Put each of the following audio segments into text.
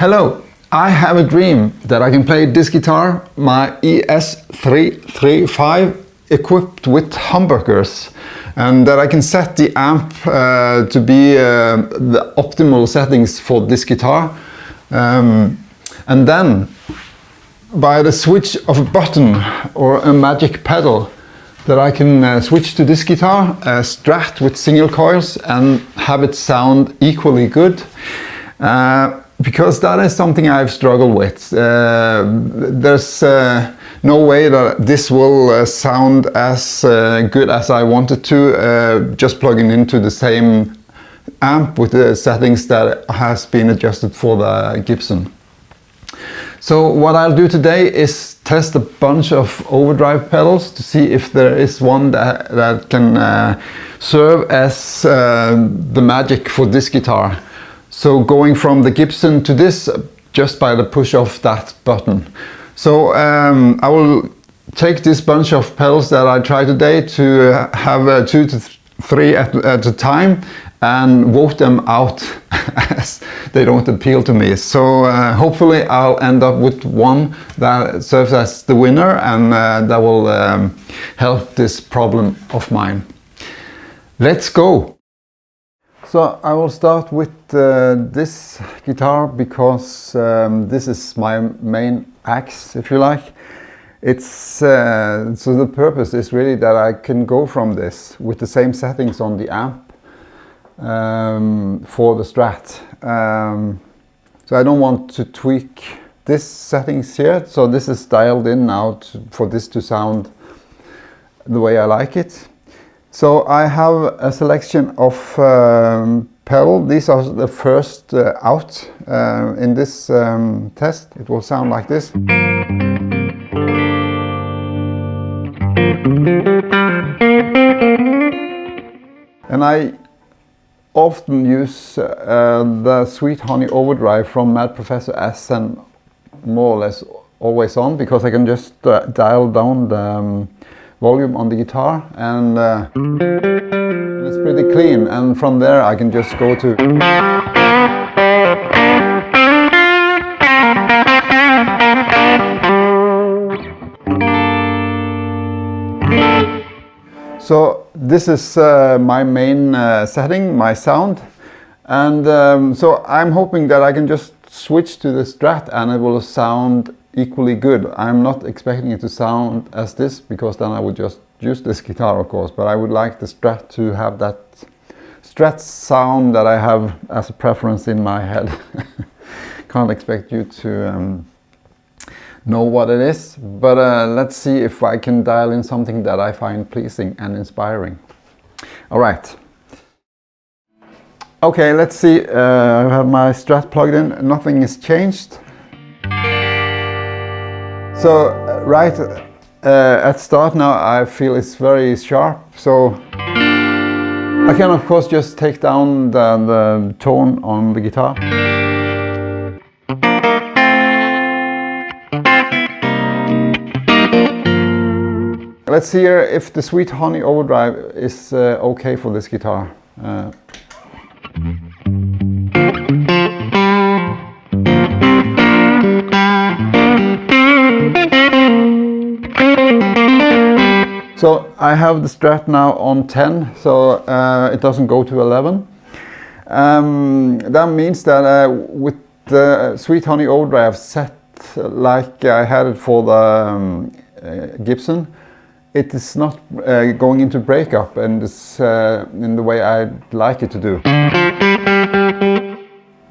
Hello, I have a dream that I can play this guitar, my ES-335, equipped with humbuckers, and that I can set the amp to be the optimal settings for this guitar. And then, by the switch of a button or a magic pedal, that I can switch to this guitar, a Strat with single coils, and have it sound equally good. Because that is something I've struggled with. There's no way that this will sound as good as I wanted to, just plugging into the same amp with the settings that has been adjusted for the Gibson. So what I'll do today is test a bunch of overdrive pedals to see if there is one that can serve as the magic for this guitar. So going from the Gibson to this just by the push of that button. So I will take this bunch of pedals that I tried today to have 2 to 3 at a time and vote them out as they don't appeal to me. So hopefully I'll end up with one that serves as the winner and that will help this problem of mine. Let's go! So I will start with this guitar because this is my main axe, if you like. It's so the purpose is really that I can go from this with the same settings on the amp for the Strat. So I don't want to tweak this settings here. So this is dialed in now for this to sound the way I like it. So I have a selection of pedal. These are the first out in this test. It will sound like this. And I often use the sweet Honey Overdrive from Mad Professor S and more or less always on, because I can just dial down the volume on the guitar and it's pretty clean, and from there I can just go to so this is my main setting, my sound, and so I'm hoping that I can just switch to the Strat and it will sound equally good. I'm not expecting it to sound as this, because then I would just use this guitar, of course, but I would like the Strat to have that Strat sound that I have as a preference in my head. Can't expect you to know what it is, but let's see if I can dial in something that I find pleasing and inspiring. All right. Okay, let's see. I have my Strat plugged in. Nothing is changed. So right at start now I feel it's very sharp, so I can of course just take down the tone on the guitar. Let's see here if the sweet Honey Overdrive is okay for this guitar. So I have the Strat now on 10, so it doesn't go to 11. That means that with the sweet Honey Overdrive set like I had it for the Gibson, it is not going into breakup and it's in the way I'd like it to do.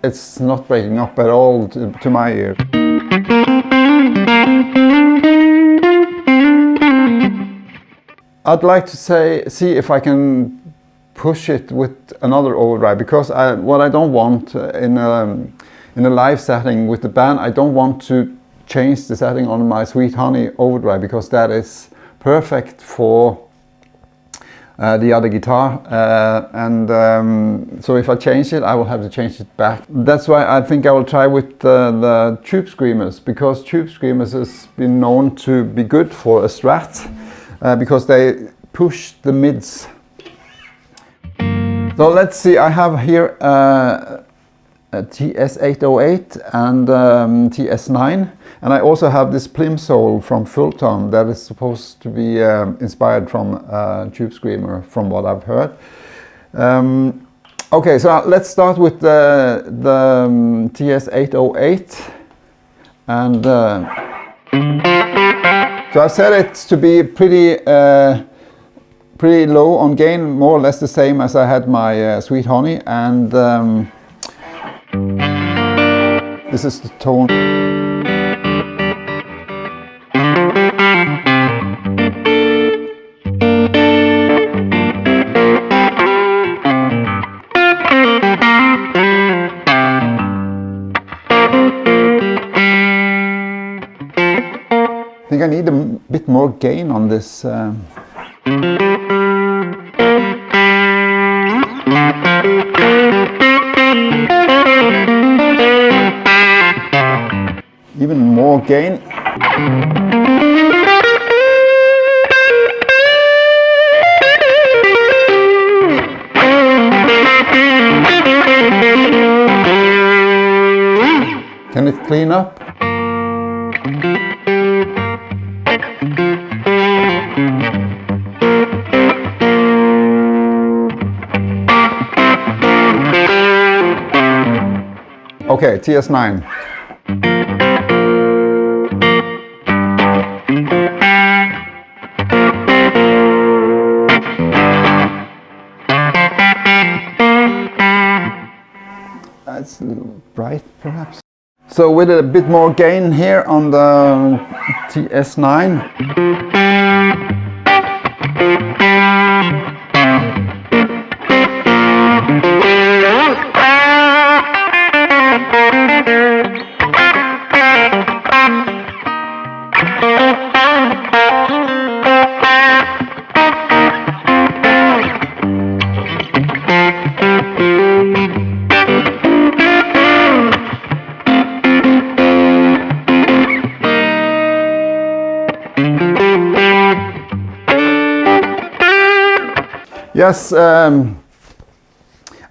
It's not breaking up at all to my ear. I'd like to see if I can push it with another overdrive, because what I don't want in a live setting with the band, I don't want to change the setting on my sweet Honey Overdrive, because that is perfect for the other guitar, so if I change it, I will have to change it back. That's why I think I will try with the Tube Screamers, because Tube Screamers has been known to be good for a Strat. Because they push the mids. So let's see, I have here TS808 and TS9, and I also have this PlimSoul from Fulltone that is supposed to be inspired from Tube Screamer, from what I've heard. Okay, so let's start with the TS808, and so I set it to be pretty low on gain, more or less the same as I had my Sweet Honey, and this is the tone. I think I need a bit more gain on this. Even more gain. Can it clean up? Okay, TS9. That's a little bright, perhaps. So with a bit more gain here on the TS9. Yes, I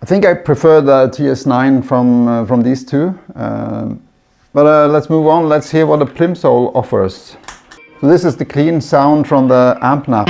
think I prefer the TS9 from these two, but let's move on. Let's hear what the PlimSoul offers. So this is the clean sound from the amp now.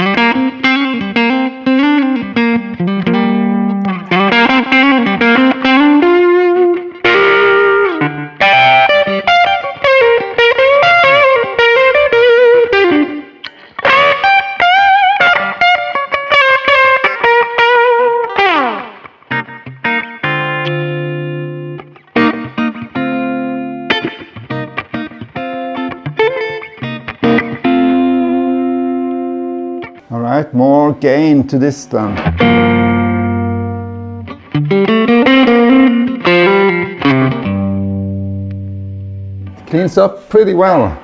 Alright, more gain to this then. Cleans up pretty well.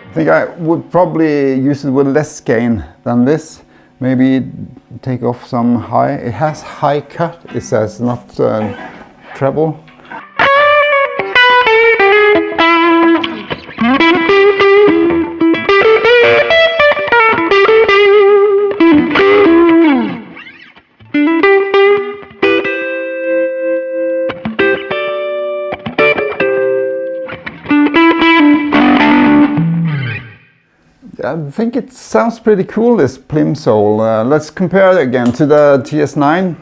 I think I would probably use it with less gain than this. Maybe take off some high. It has high cut, it says, not treble. I think it sounds pretty cool, this PlimSoul. Let's compare it again to the TS9.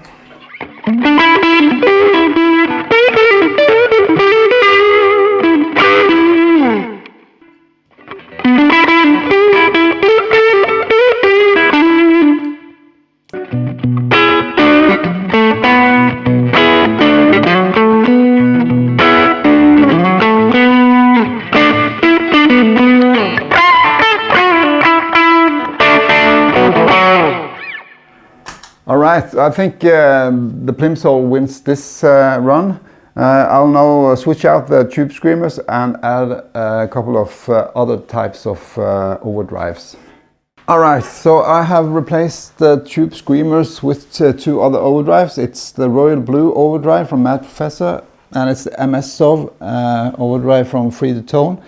Alright, I think the PlimSoul wins this run. I'll now switch out the Tube Screamers and add a couple of other types of overdrives. Alright, so I have replaced the Tube Screamers with two other overdrives. It's the Royal Blue overdrive from Mad Professor, and it's the MS SOV overdrive from Fulltone.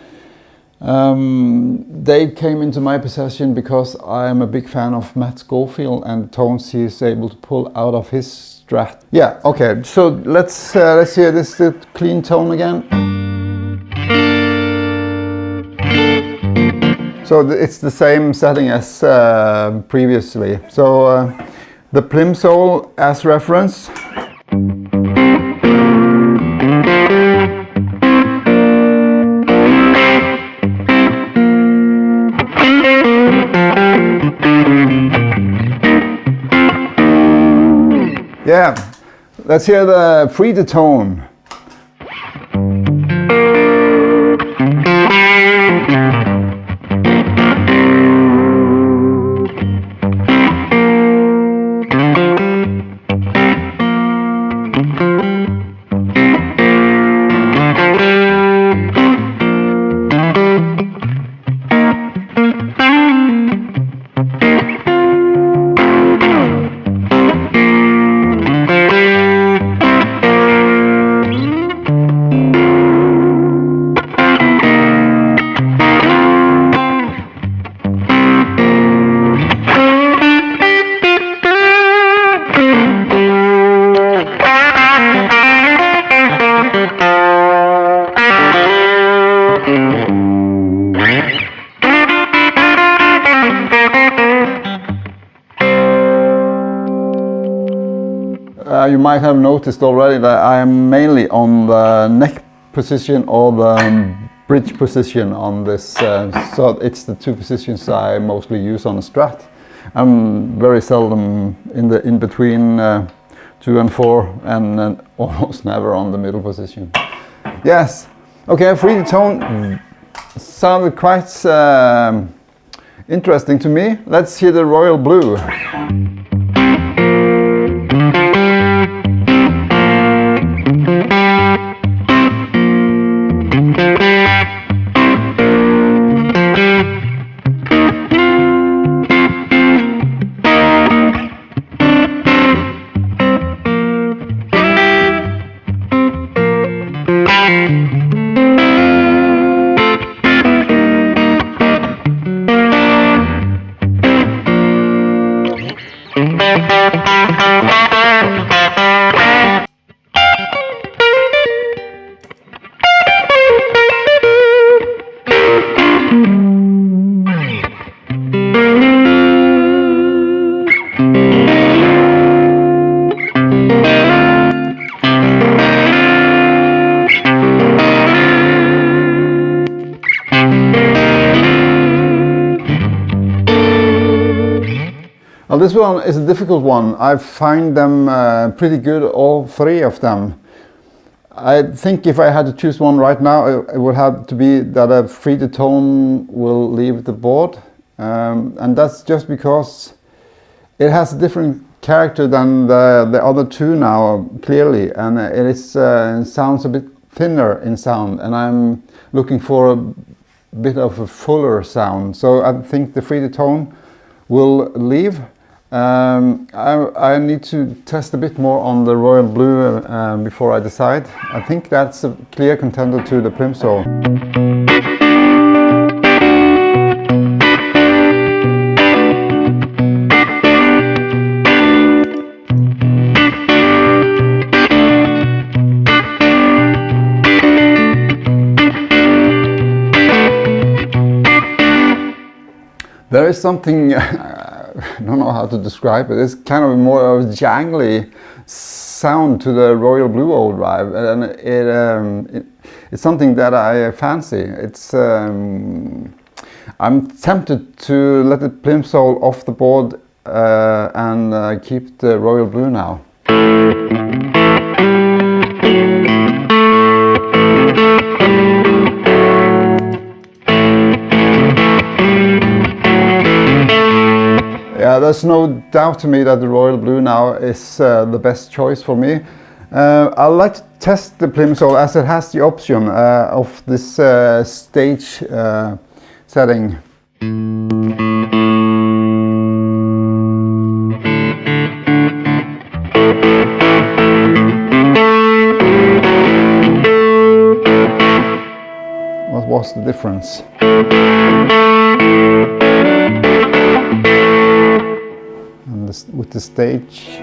They came into my possession because I am a big fan of Matt Schofield and tones he is able to pull out of his Strat. Yeah, okay, so let's hear this clean tone again. So it's the same setting as previously. So the PlimSoul as reference. Yeah, let's hear the Fulltone. You might have noticed already that I am mainly on the neck position or the bridge position on this, so it's the two positions I mostly use on a Strat. I'm very seldom in between 2 and 4, and almost never on the middle position. Yes, okay, Fulltone sounded quite interesting to me. Let's hear the Royal Blue. Well, this one is a difficult one. I find them pretty good, all three of them. I think if I had to choose one right now, it would have to be that a Fulltone will leave the board. And that's just because it has a different character than the other two now, clearly. And it is, sounds a bit thinner in sound. And I'm looking for a bit of a fuller sound. So I think the Fulltone will leave. I need to test a bit more on the Royal Blue before I decide. I think that's a clear contender to the PlimSoul. There is something, I don't know how to describe it, it's kind of more of a jangly sound to the Royal Blue overdrive, and it's something that I fancy. It's, I'm tempted to let the PlimSoul off the board and keep the Royal Blue now. Yeah, there's no doubt to me that the Royal Blue now is the best choice for me. I'd like to test the PlimSoul as it has the option of this stage setting. What was the difference? And this, with the stage.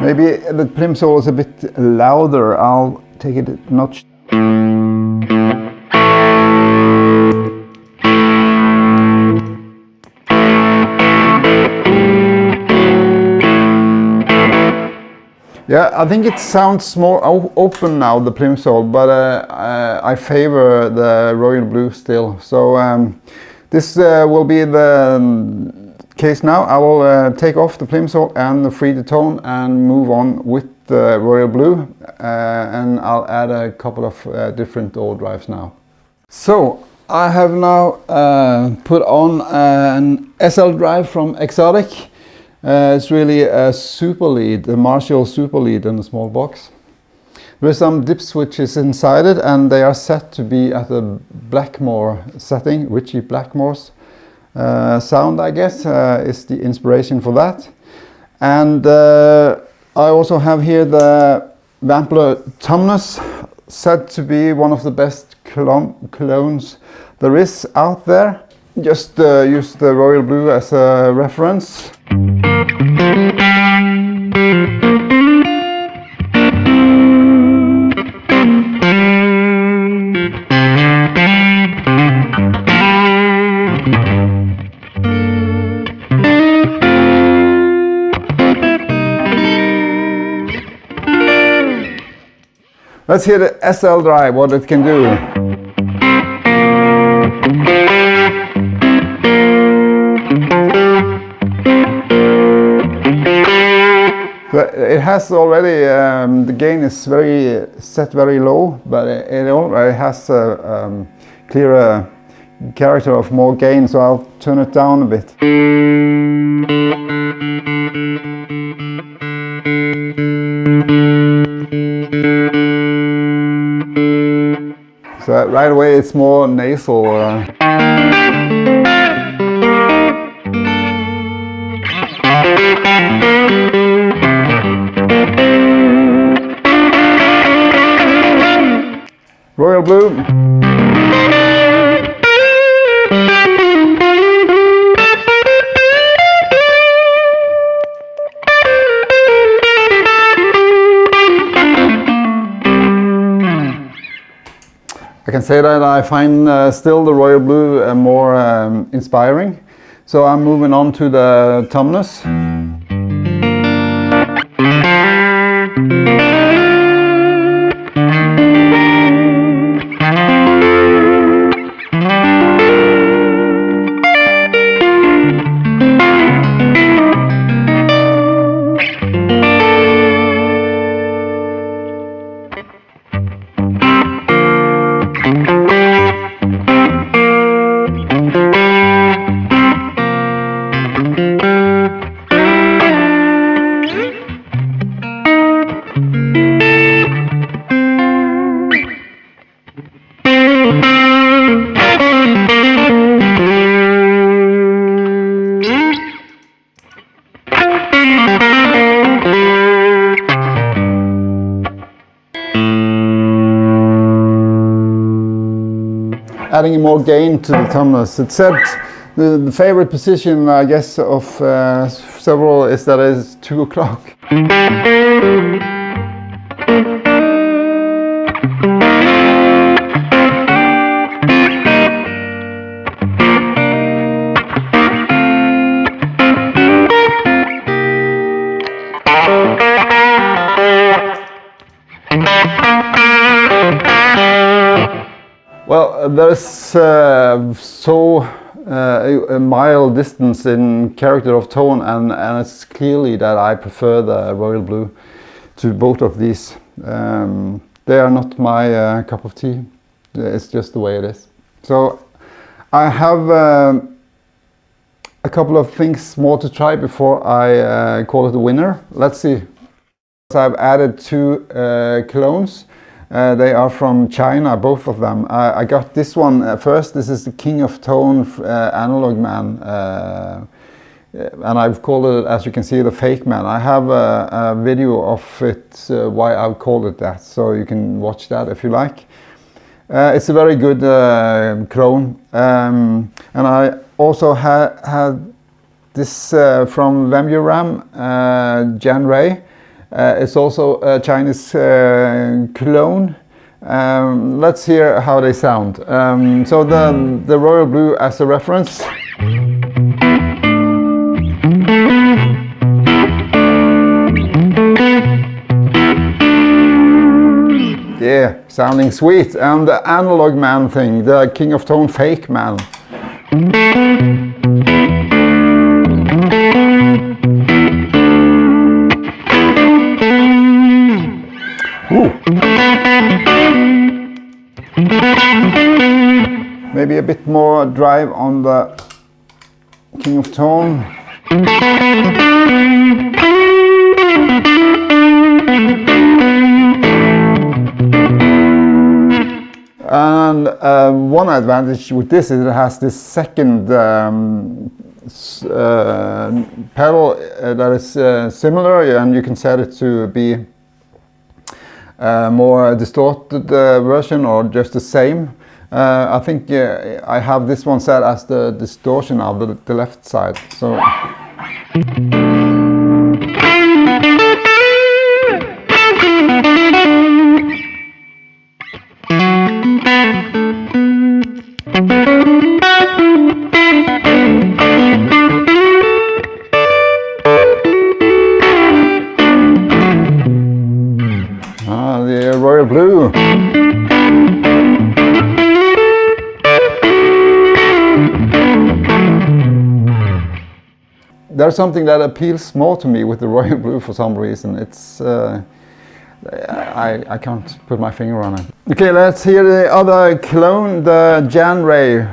Maybe the PlimSoul is a bit louder. I'll take it a notch. Yeah, I think it sounds more open now, the PlimSoul, but I favor the royal blue still. So this will be the case now. I will take off the PlimSoul and free the tone and move on with the royal blue, and I'll add a couple of different overdrives now. So I have now put on an SL Drive from Xotic. It's really a super lead, the Marshall super lead in a small box. There are some dip switches inside it, and they are set to be at the Blackmore setting, Richie Blackmore's sound, I guess, is the inspiration for that. And I also have here the Wampler Tumnus, said to be one of the best clones there is out there. Just use the royal blue as a reference. Let's hear the SL Drive, what it can do. It has already, the gain is set very low, but it already has a clearer character of more gain, so I'll turn it down a bit. So right away it's more nasal. Royal blue. I can say that I find still the royal blue more inspiring. So I'm moving on to the Tumnus. Adding more gain to the Tumnus. It said the favorite position, I guess, of several is that it's 2 o'clock. Well, there's so a mild distance in character of tone, and it's clearly that I prefer the royal blue to both of these. They are not my cup of tea. It's just the way it is. So I have a couple of things more to try before I call it a winner. Let's see. So I've added 2 clones. They are from China, both of them. I got this one first. This is the King of Tone AnalogMan, and I've called it, as you can see, the Fake Man. I have a video of it, why I've called it that, so you can watch that if you like. It's a very good clone, and I also had this from Vemuram Jan Ray. It's also a Chinese clone. Let's hear how they sound. So the royal blue as a reference. Yeah, sounding sweet. And the AnalogMan thing, the King of Tone Fake Man. Ooh. Maybe a bit more drive on the King of Tone. And one advantage with this is it has this second pedal that is similar, and you can set it to be more distorted version or just the same. I think I have this one set as the distortion of the left side. So. The royal blue. There's something that appeals more to me with the royal blue for some reason. It's I can't put my finger on it. Okay, let's hear the other clone, the Jan Ray.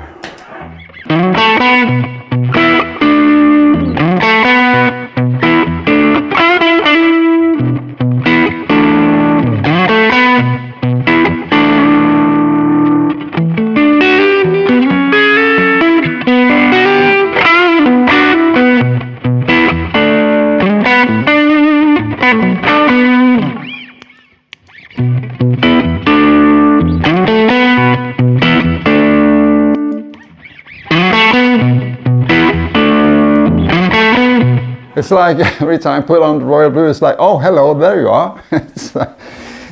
It's like every time I put on the royal blue, it's like, oh, hello, there you are.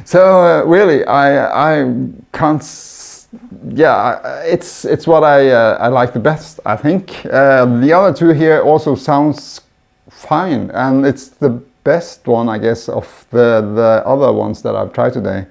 So really, I can't. Yeah, it's what I like the best, I think. The other two here also sounds fine, and it's the best one, I guess, of the other ones that I've tried today.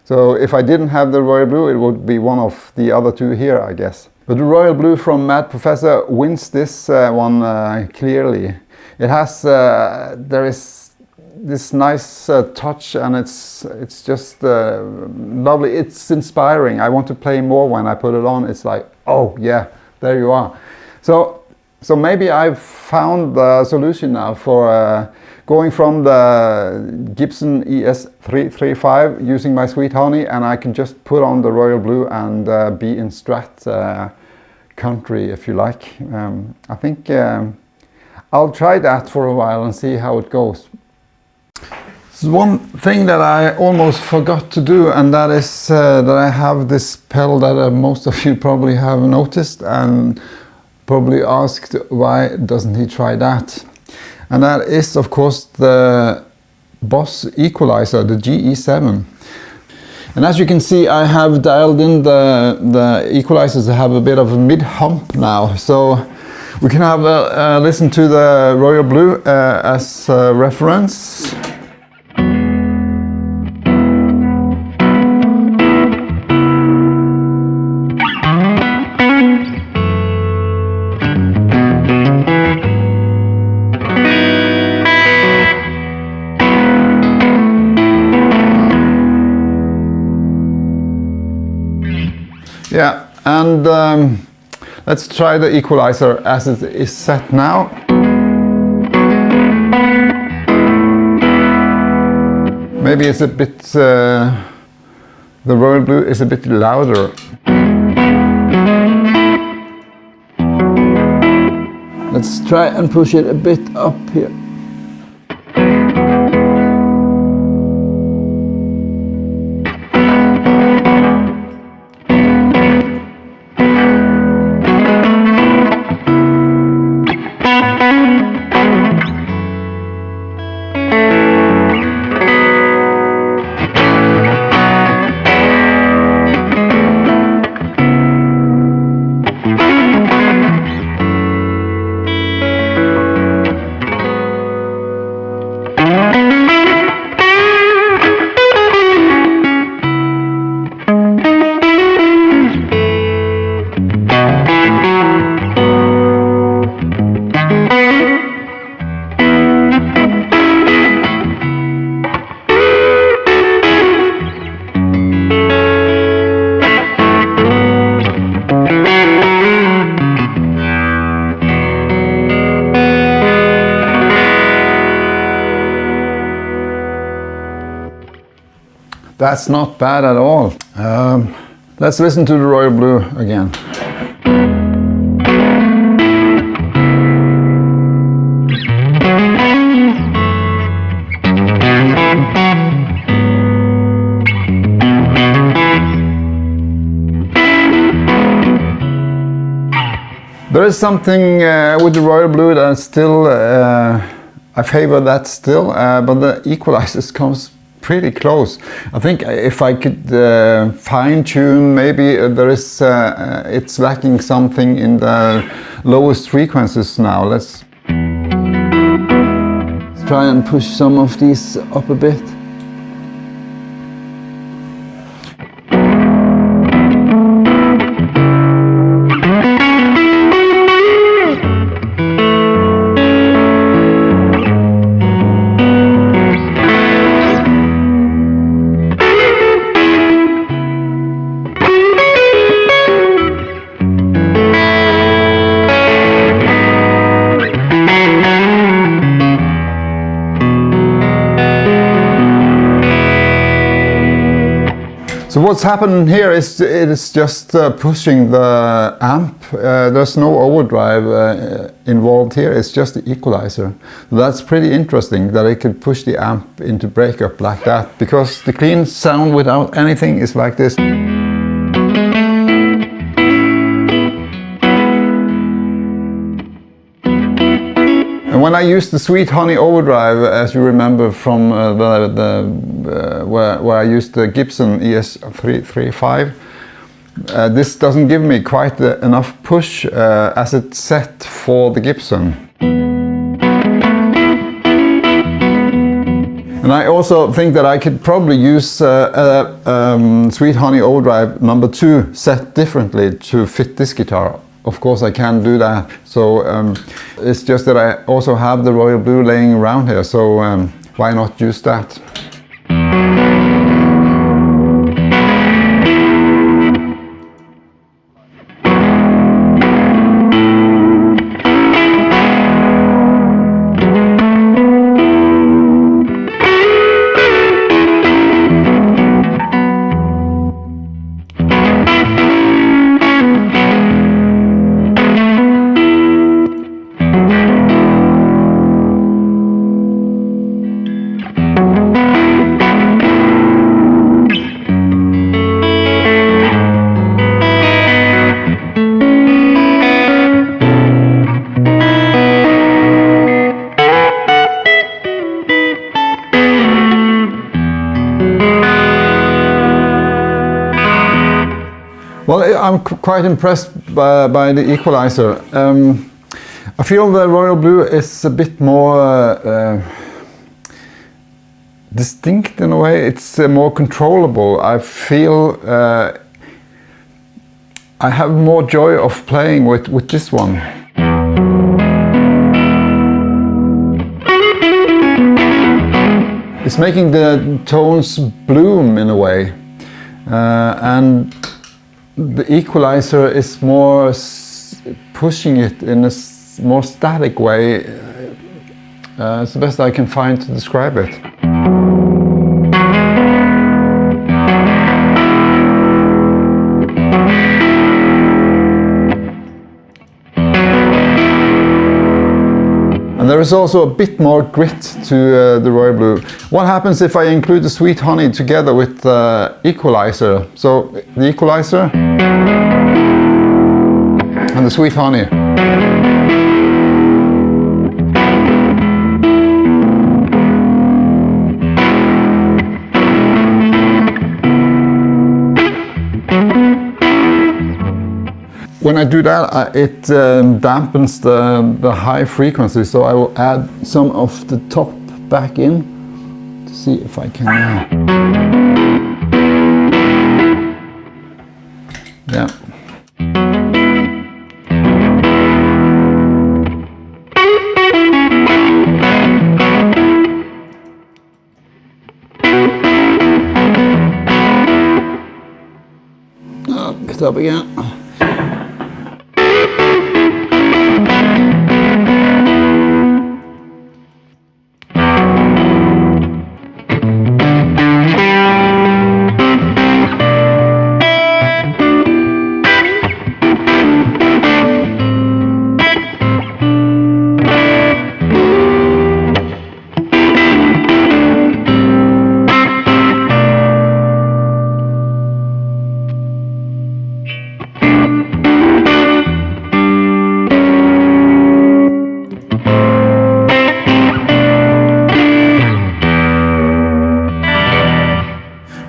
So if I didn't have the royal blue, it would be one of the other two here, I guess. But the royal blue from Mad Professor wins this one clearly. It has, there is this nice touch, and it's just lovely. It's inspiring. I want to play more when I put it on. It's like, oh yeah, there you are. So maybe I've found the solution now for going from the Gibson ES-335 using my Sweet Honey, and I can just put on the royal blue and be in Strat country, if you like. I think I'll try that for a while and see how it goes. There's one thing that I almost forgot to do, and that is that I have this pedal that most of you probably have noticed and probably asked, why doesn't he try that? And that is, of course, the Boss equalizer, the GE7. And as you can see, I have dialed in the equalizers to have a bit of a mid-hump now. So we can have a listen to the royal blue as a reference. And let's try the equalizer as it is set now. Maybe it's a bit, the royal blue is a bit louder. Let's try and push it a bit up here. That's not bad at all. Let's listen to the royal blue again. There is something with the royal blue that still, I favor that still, but the equalizers comes pretty close. I think if I could fine tune, maybe there is, it's lacking something in the lowest frequencies now. Let's try and push some of these up a bit. So what's happening here is it is just pushing the amp. There's no overdrive involved here, it's just the equalizer. That's pretty interesting that it could push the amp into breakup like that, because the clean sound without anything is like this. And when I used the sweet Honey Overdrive, as you remember from where I used the Gibson ES-335, this doesn't give me quite enough push as it's set for the Gibson. And I also think that I could probably use Sweet Honey Overdrive number 2 set differently to fit this guitar. Of course I can do that, so it's just that I also have the royal blue laying around here, so why not use that? Well, I'm quite impressed by the equalizer. I feel the royal blue is a bit more distinct in a way. It's more controllable. I feel I have more joy of playing with this one. It's making the tones bloom in a way, and the equalizer is more pushing it in a more static way. It's the best I can find to describe it. And there is also a bit more grit to the Royal Blue. What happens if I include the Sweet Honey together with the equalizer? So the equalizer and the Sweet Honey. When I do that, it dampens the high frequency, so I will add some of the top back in to see if I can. Yeah. Pick it up again.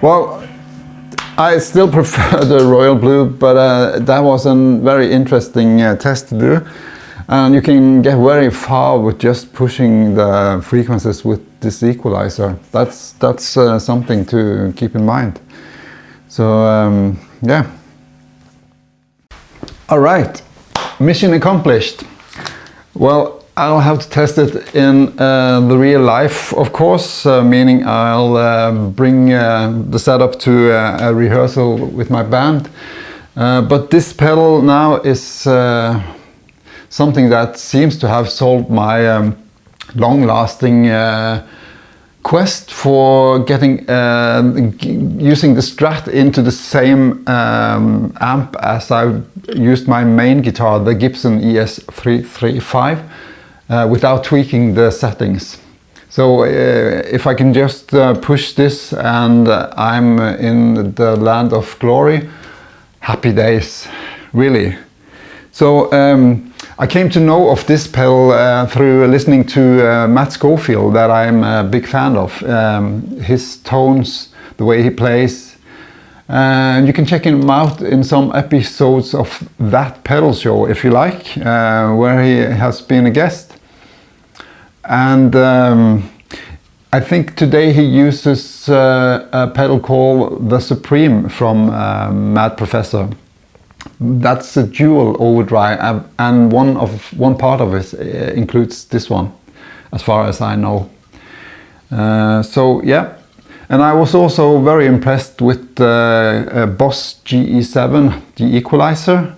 Well, I still prefer the Royal Blue, but that was a very interesting test to do. And you can get very far with just pushing the frequencies with this equalizer. That's something to keep in mind. So yeah. All right, mission accomplished. Well, I'll have to test it in the real life, of course, meaning I'll bring the setup to a rehearsal with my band. But this pedal now is something that seems to have solved my long-lasting quest for getting using the Strat into the same amp as I've used my main guitar, the Gibson ES-335. Without tweaking the settings. So if I can just push this and I'm in the land of glory, happy days, really. So I came to know of this pedal through listening to Matt Schofield, that I'm a big fan of. His tones, the way he plays. And you can check him out in some episodes of That Pedal Show if you like, where he has been a guest. And I think today he uses a pedal called the Supreme from Mad Professor. That's a dual overdrive, and one part of it includes this one, as far as I know. So yeah, and I was also very impressed with the Boss GE7, the equalizer.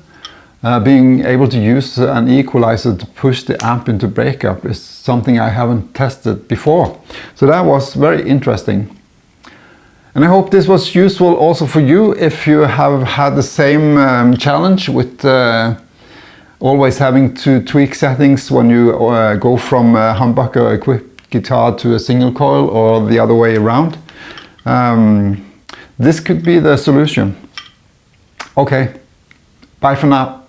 Being able to use an equalizer to push the amp into breakup is something I haven't tested before. So that was very interesting. And I hope this was useful also for you if you have had the same challenge with always having to tweak settings when you go from a humbucker equipped guitar to a single coil or the other way around. This could be the solution. Okay, bye for now.